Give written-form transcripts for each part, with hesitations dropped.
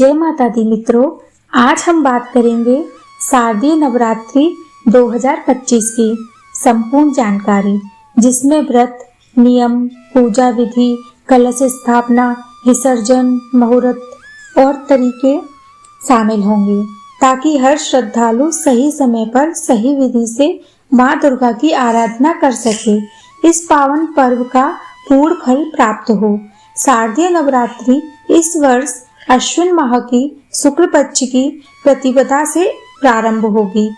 जय माता दी मित्रों, आज हम बात करेंगे शारदीय नवरात्रि 2025 की संपूर्ण जानकारी, जिसमें व्रत, नियम, पूजा विधि, कलश स्थापना, विसर्जन, मुहूर्त और तरीके शामिल होंगे, ताकि हर श्रद्धालु सही समय पर सही विधि से माँ दुर्गा की आराधना कर सके, इस पावन पर्व का पूर्ण फल प्राप्त हो। शारदीय नवरात्रि इस वर्ष अश्विन माह की शुक्ल पक्ष की प्रतिपदा से प्रारंभ होगी,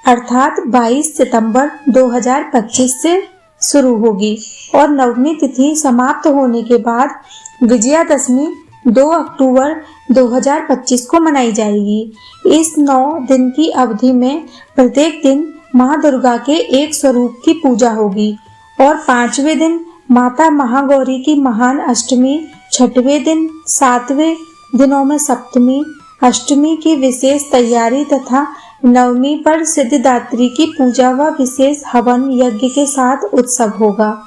अर्थात 22 सितंबर 2025 से शुरू होगी और नवमी तिथि समाप्त होने के बाद विजयादशमी 2 अक्टूबर 2025 को मनाई जाएगी। इस 9 दिन की अवधि में प्रत्येक दिन माँ दुर्गा के एक स्वरूप की पूजा होगी और 5वें दिन माता महागौरी की महान अष्टमी, 6वें दिन, 7वें दिनों में सप्तमी, अष्टमी की विशेष तैयारी तथा नवमी पर सिद्धिदात्री की पूजा व विशेष हवन यज्ञ के साथ उत्सव होगा।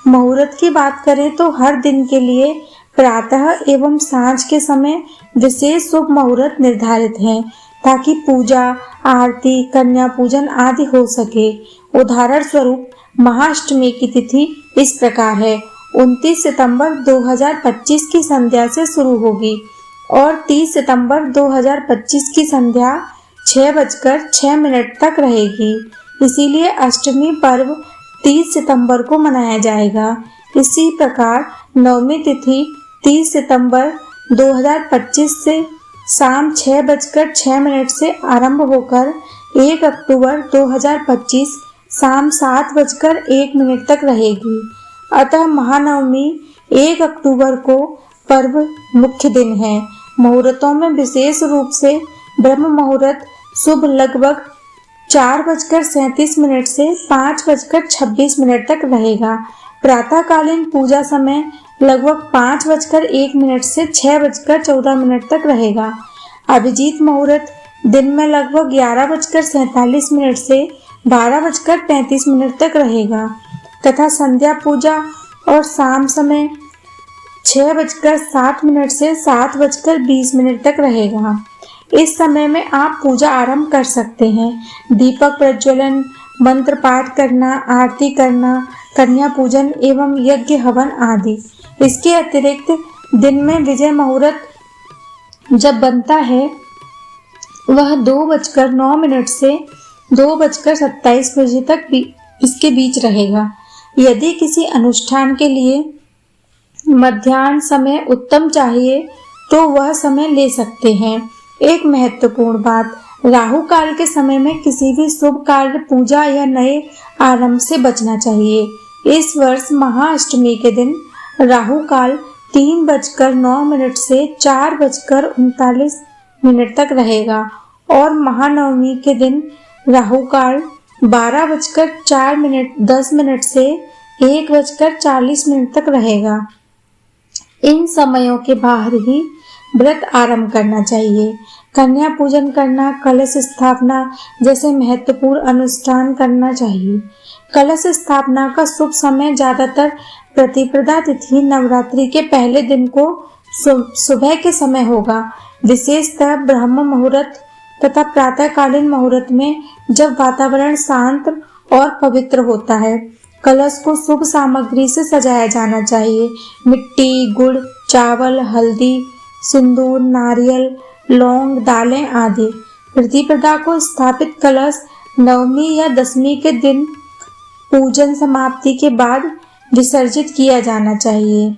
मुहूर्त की बात करें तो हर दिन के लिए प्रातः एवं सांझ के समय विशेष शुभ मुहूर्त निर्धारित हैं, ताकि पूजा, आरती, कन्या पूजन आदि हो सके। उदाहरण स्वरूप महाअष्टमी की तिथि इस प्रकार है: 29 सितंबर 2025 की संध्या से शुरू होगी और 30 सितंबर 2025 की संध्या 6:06 तक रहेगी। इसीलिए अष्टमी पर्व 30 सितंबर को मनाया जाएगा। इसी प्रकार नवमी तिथि 30 सितंबर 2025 से शाम 6:06 से आरंभ होकर 1 अक्टूबर 2025 शाम 7:01 तक रहेगी। अतः महानवमी 1 अक्टूबर को पर्व मुख्य दिन है। मुहूर्तों में विशेष रूप से ब्रह्म मुहूर्त शुभ लगभग 4:37 से 5:26 तक रहेगा। प्रातःकालीन पूजा समय लगभग 5:01 से 6:14 तक रहेगा। अभिजीत मुहूर्त दिन में लगभग 11:47 से 12:35 तक रहेगा तथा संध्या पूजा और शाम समय 6:07 से 7:20 तक रहेगा। इस समय में आप पूजा आरंभ कर सकते हैं। दीपक प्रज्वलन, मंत्र पाठ करना, आरती करना, कन्या पूजन एवं यज्ञ हवन आदि। इसके अतिरिक्त दिन में विजय मुहूर्त जब बनता है वह 2:09 से 2:27 तक इसके बीच रहेगा। यदि किसी अनुष्ठान के लिए मध्याह्न समय उत्तम चाहिए तो वह समय ले सकते हैं। एक महत्वपूर्ण बात, राहु काल के समय में किसी भी शुभ कार्य, पूजा या नए आरंभ से बचना चाहिए। इस वर्ष महाअष्टमी के दिन राहु काल 3:09 से 4:39 तक रहेगा और महानवमी के दिन राहु काल 12:04 से 1:40 तक रहेगा। इन समयों के बाहर ही व्रत आरंभ करना चाहिए। कन्या पूजन करना, कलश स्थापना जैसे महत्वपूर्ण अनुष्ठान करना चाहिए। कलश स्थापना का शुभ समय ज्यादातर प्रतिपदा तिथि नवरात्रि के पहले दिन को सुबह के समय होगा, विशेषतः ब्रह्म मुहूर्त तथा प्रातःकालीन मुहूर्त में, जब वातावरण शांत और पवित्र होता है। कलश को शुभ सामग्री से सजाया जाना चाहिए। मिट्टी, गुड़, चावल, हल्दी, सिंदूर, नारियल, लौंग, दालें आदि। प्रतिपदा को स्थापित कलश नवमी या दशमी के दिन पूजन समाप्ति के बाद विसर्जित किया जाना चाहिए।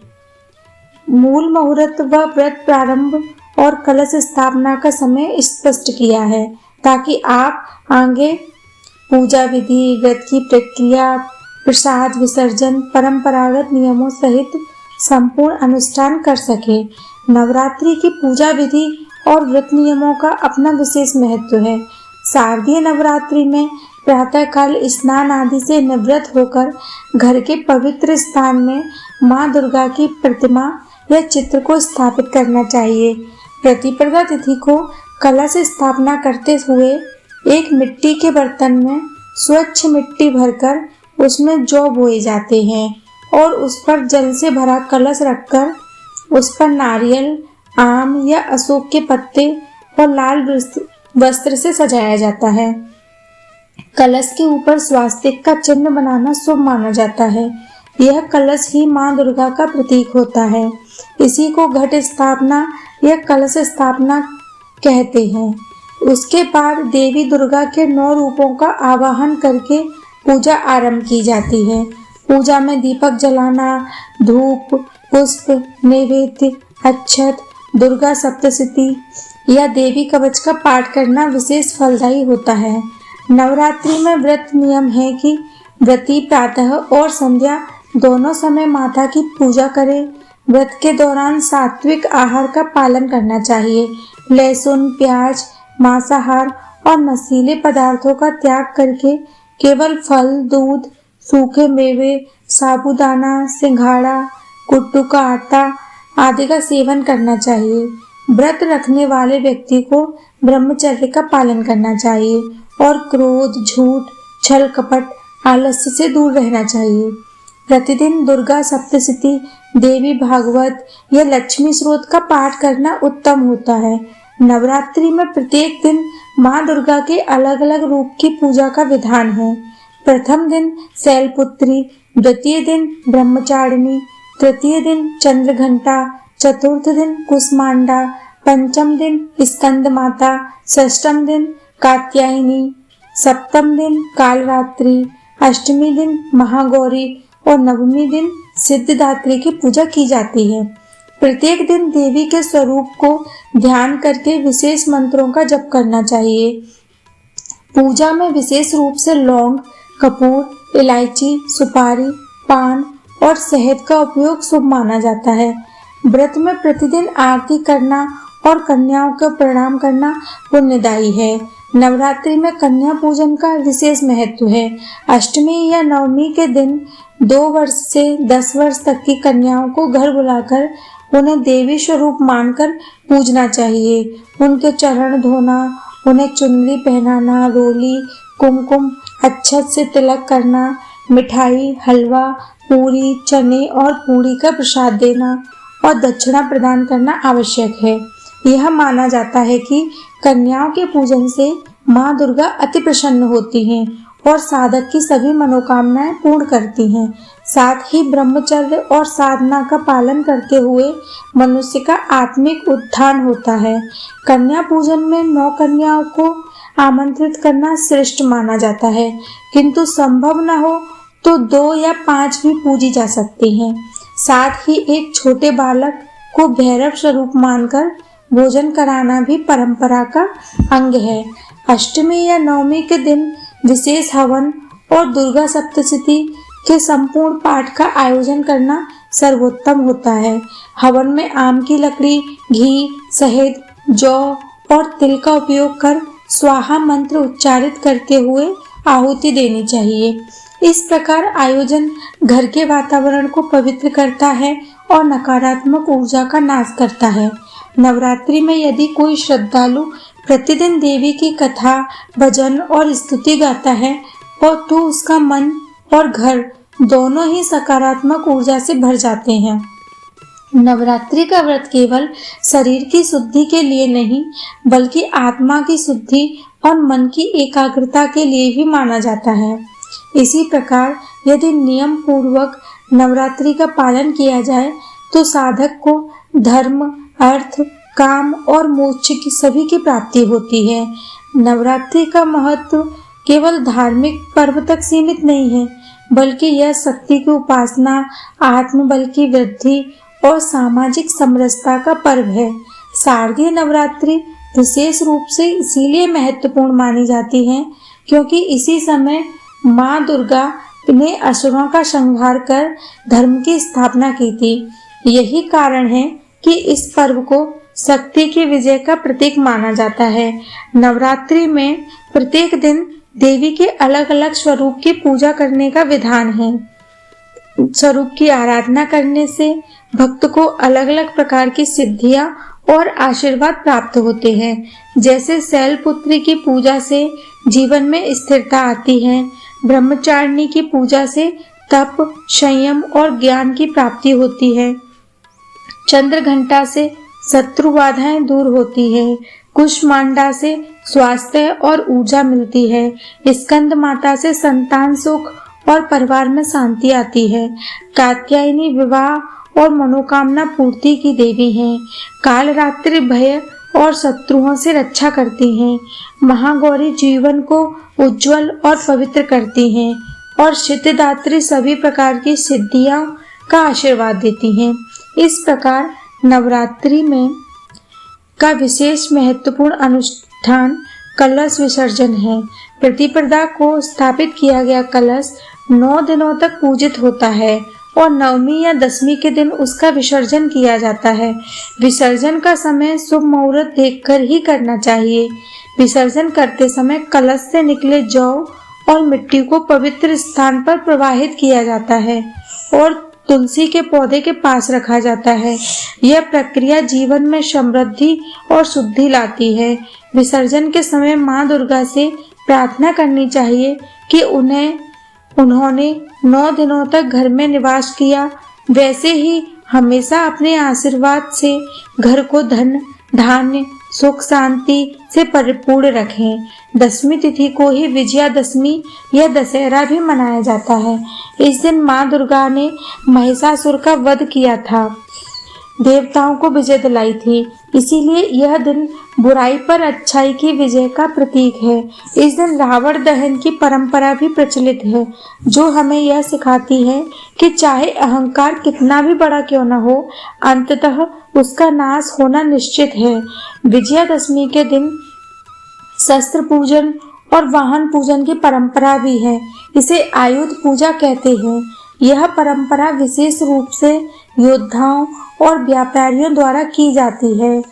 मूल मुहूर्त व व्रत प्रारंभ और कलश स्थापना का समय स्पष्ट किया है, ताकि आप आगे पूजा विधि, व्रत की प्रक्रिया, प्रसाद विसर्जन, परंपरागत नियमों सहित संपूर्ण अनुष्ठान कर सके। नवरात्रि की पूजा विधि और व्रत नियमों का अपना विशेष महत्व है। शारदीय नवरात्रि में प्रातःकाल स्नान आदि से निवृत्त होकर घर के पवित्र स्थान में माँ दुर्गा की प्रतिमा या चित्र को स्थापित करना चाहिए। प्रतिपदा तिथि को कलश स्थापना करते हुए एक मिट्टी के बर्तन में स्वच्छ मिट्टी भरकर उसमें जौ बोए जाते हैं और उस पर जल से भरा कलश रखकर उस पर नारियल, आम या अशोक के पत्ते और लाल वस्त्र से सजाया जाता है। कलश के ऊपर स्वास्तिक का चिन्ह बनाना शुभ माना जाता है। यह कलश ही मां दुर्गा का प्रतीक होता है। इसी को घट स्थापना या कलश स्थापना कहते हैं। उसके बाद देवी दुर्गा के 9 रूपों का आवाहन करके पूजा आरंभ की जाती है। पूजा में दीपक जलाना, धूप, पुष्प, नैवेद्य, अक्षत, दुर्गा सप्तशती या देवी कवच का पाठ करना विशेष फलदायी होता है। नवरात्रि में व्रत नियम है कि व्रती प्रातः और संध्या दोनों समय माता की पूजा करें। व्रत के दौरान सात्विक आहार का पालन करना चाहिए। लहसुन, प्याज, मांसाहार और नशीले पदार्थों का त्याग करके केवल फल, दूध, सूखे मेवे, साबूदाना, सिंघाड़ा, कुट्टू का आटा आदि का सेवन करना चाहिए। व्रत रखने वाले व्यक्ति को ब्रह्मचर्य का पालन करना चाहिए और क्रोध, झूठ, छल कपट, आलस्य से दूर रहना चाहिए। प्रतिदिन दुर्गा सप्तशती, देवी भागवत या लक्ष्मी स्रोत का पाठ करना उत्तम होता है। नवरात्रि में प्रत्येक दिन मां दुर्गा के अलग अलग रूप की पूजा का विधान है। प्रथम दिन शैलपुत्री, द्वितीय दिन ब्रह्मचारिणी, तृतीय दिन चंद्रघंटा, चतुर्थ दिन कुष्मांडा, पंचम दिन स्कंद माता, षष्ठम दिन कात्यायनी, सप्तम दिन कालरात्रि, अष्टमी दिन महागौरी और नवमी दिन सिद्धिदात्री की पूजा की जाती है। प्रत्येक दिन देवी के स्वरूप को ध्यान करके विशेष मंत्रों का जप करना चाहिए। पूजा में विशेष रूप से लौंग, कपूर, इलायची, सुपारी, पान और शहद का उपयोग शुभ माना जाता है। व्रत में प्रतिदिन आरती करना और कन्याओं को प्रणाम करना पुण्यदायी है। नवरात्रि में कन्या पूजन का विशेष महत्व है। अष्टमी या नवमी के दिन 2 वर्ष से 10 वर्ष तक की कन्याओं को घर बुलाकर उन्हें देवी स्वरूप मानकर पूजना चाहिए। उनके चरण धोना, उन्हें चुनरी पहनाना, रोली, कुमकुम, अक्षत से तिलक करना, मिठाई, हलवा, पूरी, चने और पूरी का प्रसाद देना और दक्षिणा प्रदान करना आवश्यक है। यह माना जाता है कि कन्याओं के पूजन से मां दुर्गा अति प्रसन्न होती हैं और साधक की सभी मनोकामनाएं पूर्ण करती हैं। साथ ही ब्रह्मचर्य और साधना का पालन करते हुए मनुष्य का आत्मिक उत्थान होता है। कन्या पूजन में 9 कन्याओं को आमंत्रित करना श्रेष्ठ माना जाता है, किंतु संभव न हो तो 2 या 5 भी पूजी जा सकती हैं। साथ ही एक छोटे बालक को भैरव स्वरूप मानकर भोजन कराना भी परंपरा का अंग है। अष्टमी या नवमी के दिन विशेष हवन और दुर्गा सप्तशती के संपूर्ण पाठ का आयोजन करना सर्वोत्तम होता है। हवन में आम की लकड़ी, घी, शहद, जौ और तिल का उपयोग कर स्वाहा मंत्र उच्चारित करते हुए आहुति देनी चाहिए। इस प्रकार आयोजन घर के वातावरण को पवित्र करता है और नकारात्मक ऊर्जा का नाश करता है। नवरात्रि में यदि कोई श्रद्धालु प्रतिदिन देवी की कथा, भजन और स्तुति गाता है और तो उसका मन और घर दोनों ही सकारात्मक ऊर्जा से भर जाते हैं। नवरात्रि का व्रत केवल शरीर की शुद्धि के लिए नहीं, बल्कि आत्मा की शुद्धि और मन की एकाग्रता के लिए भी माना जाता है। इसी प्रकार यदि नियम पूर्वक नवरात्रि का पालन किया जाए तो साधक को धर्म, अर्थ, काम और मोक्ष की सभी की प्राप्ति होती है। नवरात्रि का महत्व केवल धार्मिक पर्व तक सीमित नहीं है, बल्कि यह शक्ति की उपासना, आत्मबल की वृद्धि और सामाजिक समरसता का पर्व है। शारदीय नवरात्रि विशेष रूप से इसीलिए महत्वपूर्ण मानी जाती है क्योंकि इसी समय मां दुर्गा ने असुरों का संहार कर धर्म की स्थापना की थी। यही कारण है कि इस पर्व को शक्ति की विजय का प्रतीक माना जाता है। नवरात्रि में प्रत्येक दिन देवी के अलग अलग स्वरूप की पूजा करने का विधान है। स्वरूप की आराधना करने से भक्त को अलग अलग प्रकार की सिद्धियां और आशीर्वाद प्राप्त होते हैं। जैसे शैलपुत्री की पूजा से जीवन में स्थिरता आती है, ब्रह्मचारिणी की पूजा से तप, संयम और ज्ञान की प्राप्ति होती है, चंद्रघंटा से शत्रु बाधाएं दूर होती है। कुष्मांडा से स्वास्थ्य और ऊर्जा मिलती है। स्कंद माता से संतान सुख और परिवार में शांति आती है। कात्यायनी विवाह और मनोकामना पूर्ति की देवी हैं। कालरात्रि भय और शत्रुओं से रक्षा करती हैं। महागौरी जीवन को उज्जवल और पवित्र करती हैं और सिद्धिदात्री सभी प्रकार की सिद्धियों का आशीर्वाद देती हैं। इस प्रकार नवरात्रि में का विशेष महत्वपूर्ण अनुष्ठान कलश विसर्जन है। प्रतिपदा को स्थापित किया गया कलश 9 दिनों तक पूजित होता है और नवमी या दसवीं के दिन उसका विसर्जन किया जाता है। विसर्जन का समय शुभ मुहूर्त देखकर ही करना चाहिए। विसर्जन करते समय कलश से निकले जौ और मिट्टी को पवित्र स्थान पर प्रवाहित किया जाता है और तुलसी के पौधे के पास रखा जाता है। यह प्रक्रिया जीवन में समृद्धि और शुद्धि लाती है। विसर्जन के समय मां दुर्गा से प्रार्थना करनी चाहिए कि उन्होंने 9 दिनों तक घर में निवास किया, वैसे ही हमेशा अपने आशीर्वाद से घर को धन धान्य सुख शांति से परिपूर्ण रखें। दसवीं तिथि को ही विजयादशमी या दशहरा भी मनाया जाता है। इस दिन मां दुर्गा ने महिषासुर का वध किया था, देवताओं को विजय दिलाई थी। इसीलिए यह दिन बुराई पर अच्छाई की विजय का प्रतीक है। इस दिन रावण दहन की परंपरा भी प्रचलित है, जो हमें यह सिखाती है कि चाहे अहंकार कितना भी बड़ा क्यों न हो, अंततः उसका नाश होना निश्चित है। विजयादशमी के दिन शस्त्र पूजन और वाहन पूजन की परंपरा भी है। इसे आयुध पूजा कहते हैं। यह परंपरा विशेष रूप से योद्धाओं और व्यापारियों द्वारा की जाती है।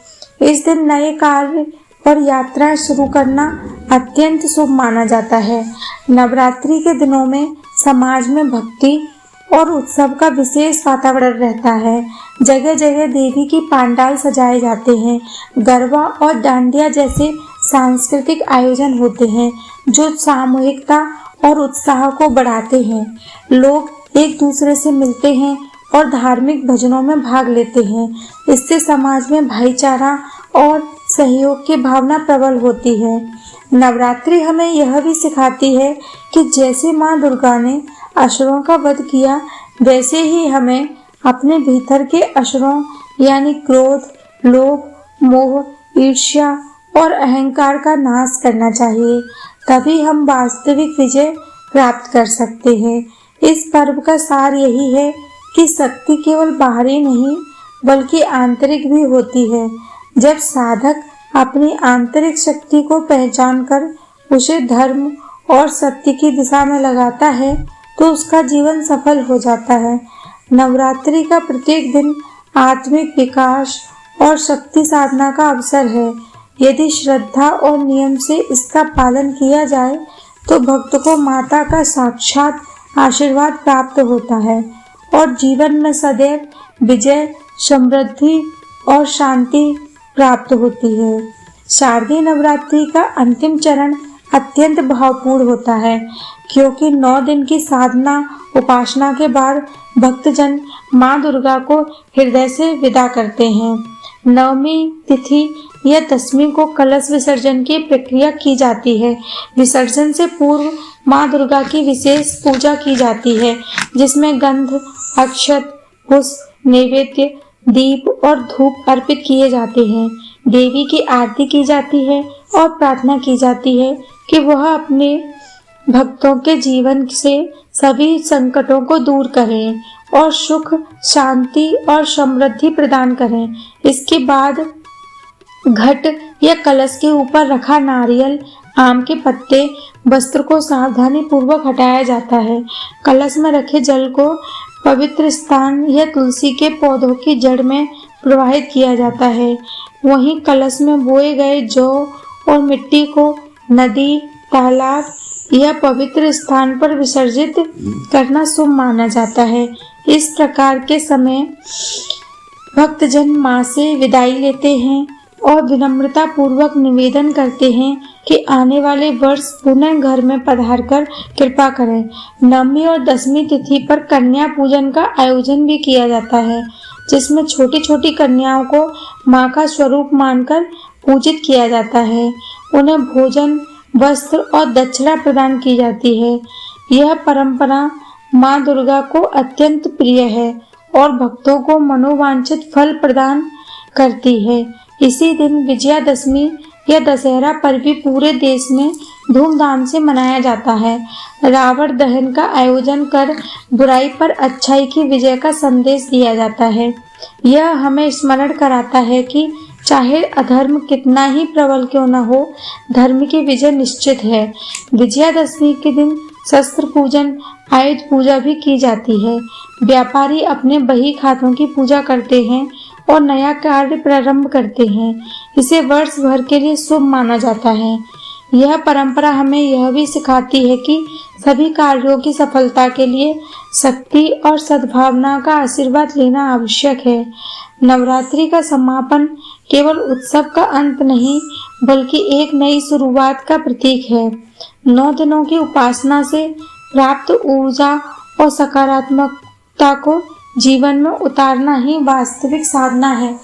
इस दिन नए कार्य और यात्राएं शुरू करना अत्यंत शुभ माना जाता है। नवरात्रि के दिनों में समाज में भक्ति और उत्सव का विशेष वातावरण रहता है। जगह जगह देवी की पंडाल सजाए जाते हैं। गरबा और डांडिया जैसे सांस्कृतिक आयोजन होते हैं, जो सामूहिकता और उत्साह को बढ़ाते हैं। लोग एक दूसरे से मिलते हैं और धार्मिक भजनों में भाग लेते हैं। इससे समाज में भाईचारा और सहयोग की भावना प्रबल होती है। नवरात्रि हमें यह भी सिखाती है कि जैसे मां दुर्गा ने असुरों का वध किया, वैसे ही हमें अपने भीतर के असुरों यानी क्रोध, लोभ, मोह, ईर्ष्या और अहंकार का नाश करना चाहिए। तभी हम वास्तविक विजय प्राप्त कर सकते हैं। इस पर्व का सार यही है कि शक्ति केवल बाहरी नहीं बल्कि आंतरिक भी होती है। जब साधक अपनी आंतरिक शक्ति को पहचानकर उसे धर्म और सत्य की दिशा में लगाता है, तो उसका जीवन सफल हो जाता है। नवरात्रि का प्रत्येक दिन आत्मिक विकास और शक्ति साधना का अवसर है। यदि श्रद्धा और नियम से इसका पालन किया जाए, तो भक्त को माता का साक्षात आशीर्वाद प्राप्त होता है और जीवन में सदैव विजय, समृद्धि और शांति प्राप्त होती है। शारदीय नवरात्रि का अंतिम चरण अत्यंत भावपूर्ण होता है, क्योंकि 9 दिन की साधना उपासना के बाद भक्तजन मां दुर्गा को हृदय से विदा करते हैं। नवमी तिथि या दसवीं को कलश विसर्जन की प्रक्रिया की जाती है। विसर्जन से पूर्व मां दुर्गा की विशेष पूजा की जाती है, जिसमें गंध, अक्षत, पुष्प, नैवेद्य, दीप और धूप अर्पित किए जाते हैं। देवी की आरती की जाती है और प्रार्थना की जाती है कि वह अपने भक्तों के जीवन से सभी संकटों को दूर करें और सुख, शांति और समृद्धि प्रदान करें। इसके बाद घट या कलश के ऊपर रखा नारियल, आम के पत्ते, वस्त्र को सावधानी पूर्वक हटाया जाता है। कलश में रखे जल को पवित्र स्थान या तुलसी के पौधों की जड़ में प्रवाहित किया जाता है। वहीं कलश में बोए गए जौ और मिट्टी को नदी, तालाब या पवित्र स्थान पर विसर्जित करना शुभ माना जाता है। इस प्रकार के समय भक्तजन मां से विदाई लेते हैं और विनम्रता पूर्वक निवेदन करते हैं कि आने वाले वर्ष पुनः घर में पधारकर कृपा करें। नवमी और दसवीं तिथि पर कन्या पूजन का आयोजन भी किया जाता है। जिसमें छोटी छोटी कन्याओं को माँ का स्वरूप मानकर पूजित किया जाता है। उन्हें भोजन, वस्त्र और दक्षिणा प्रदान की जाती है। यह परंपरा माँ दुर्गा को अत्यंत प्रिय है और भक्तों को मनोवांछित फल प्रदान करती है। इसी दिन विजयादशमी या दशहरा पर्व भी पूरे देश में धूमधाम से मनाया जाता है। रावण दहन का आयोजन कर बुराई पर अच्छाई की विजय का संदेश दिया जाता है। यह हमें स्मरण कराता है कि चाहे अधर्म कितना ही प्रबल क्यों न हो, धर्म की विजय निश्चित है। विजयादशमी के दिन शस्त्र पूजन, आयुध पूजा भी की जाती है। व्यापारी अपने बही खातों की पूजा करते हैं और नया कार्य प्रारंभ करते हैं। इसे वर्ष भर के लिए शुभ माना जाता है। यह परंपरा हमें यह भी सिखाती है कि सभी कार्यों की सफलता के लिए शक्ति और सद्भावना का आशीर्वाद लेना आवश्यक है। नवरात्रि का समापन केवल उत्सव का अंत नहीं, बल्कि एक नई शुरुआत का प्रतीक है। 9 दिनों की उपासना से प्राप्त ऊर्जा और सकारात्मकता को जीवन में उतारना ही वास्तविक साधना है।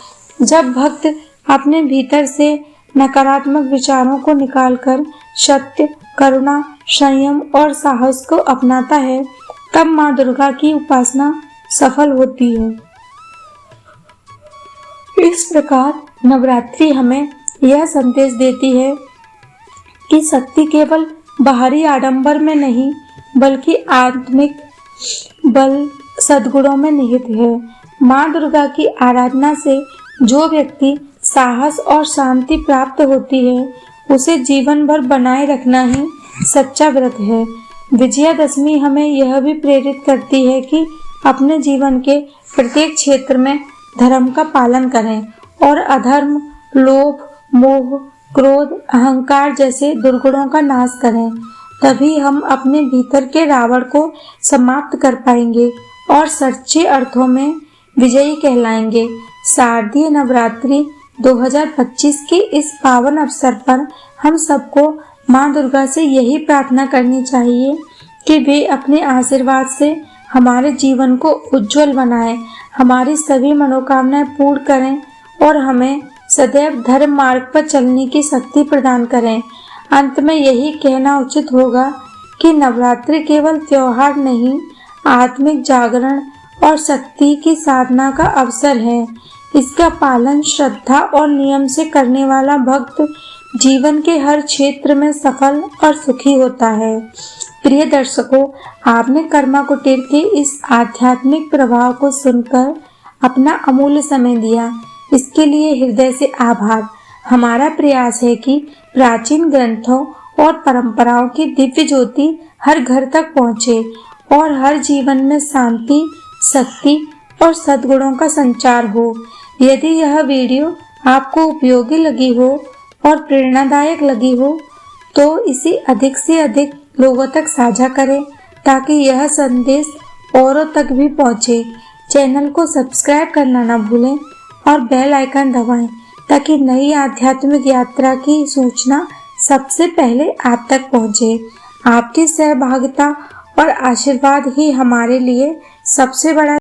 जब भक्त अपने भीतर से नकारात्मक विचारों को निकालकर सत्य, करुणा, संयम और साहस को अपनाता है, तब माँ दुर्गा की उपासना सफल होती है। इस प्रकार नवरात्रि हमें यह संदेश देती है कि शक्ति केवल बाहरी आडंबर में नहीं, बल्कि आत्मिक बल, सद्गुणों में निहित है। माँ दुर्गा की आराधना से जो व्यक्ति साहस और शांति प्राप्त होती है, उसे जीवन भर बनाए रखना ही सच्चा व्रत है। विजयादशमी हमें यह भी प्रेरित करती है कि अपने जीवन के प्रत्येक क्षेत्र में धर्म का पालन करें और अधर्म, लोभ, मोह, क्रोध, अहंकार जैसे दुर्गुणों का नाश करें। तभी हम अपने भीतर के रावण को समाप्त कर पाएंगे और सच्चे अर्थों में विजयी कहलाएंगे। शारदीय नवरात्रि 2025 के इस पावन अवसर पर हम सबको माँ दुर्गा से यही प्रार्थना करनी चाहिए कि वे अपने आशीर्वाद से हमारे जीवन को उज्जवल बनाएं, हमारी सभी मनोकामनाएं पूर्ण करें और हमें सदैव धर्म मार्ग पर चलने की शक्ति प्रदान करें। अंत में यही कहना उचित होगा कि नवरात्रि केवल त्योहार नहीं, आत्मिक जागरण और शक्ति की साधना का अवसर है। इसका पालन श्रद्धा और नियम से करने वाला भक्त जीवन के हर क्षेत्र में सफल और सुखी होता है। प्रिय दर्शकों, आपने कर्मा कुटीर के इस आध्यात्मिक प्रभाव को सुनकर अपना अमूल्य समय दिया, इसके लिए हृदय से आभार। हमारा प्रयास है कि प्राचीन ग्रंथों और परंपराओं की दिव्य ज्योति हर घर तक पहुँचे और हर जीवन में शांति, शक्ति और सद्गुणों का संचार हो। यदि यह वीडियो आपको उपयोगी लगी हो और प्रेरणादायक लगी हो, तो इसे अधिक से अधिक लोगों तक साझा करें ताकि यह संदेश औरों तक भी पहुँचे। चैनल को सब्सक्राइब करना न भूलें और बेल आइकन दबाएं ताकि नई आध्यात्मिक यात्रा की सूचना सबसे पहले आप तक पहुँचे। आपकी सहभागिता और आशीर्वाद ही हमारे लिए सबसे बड़ा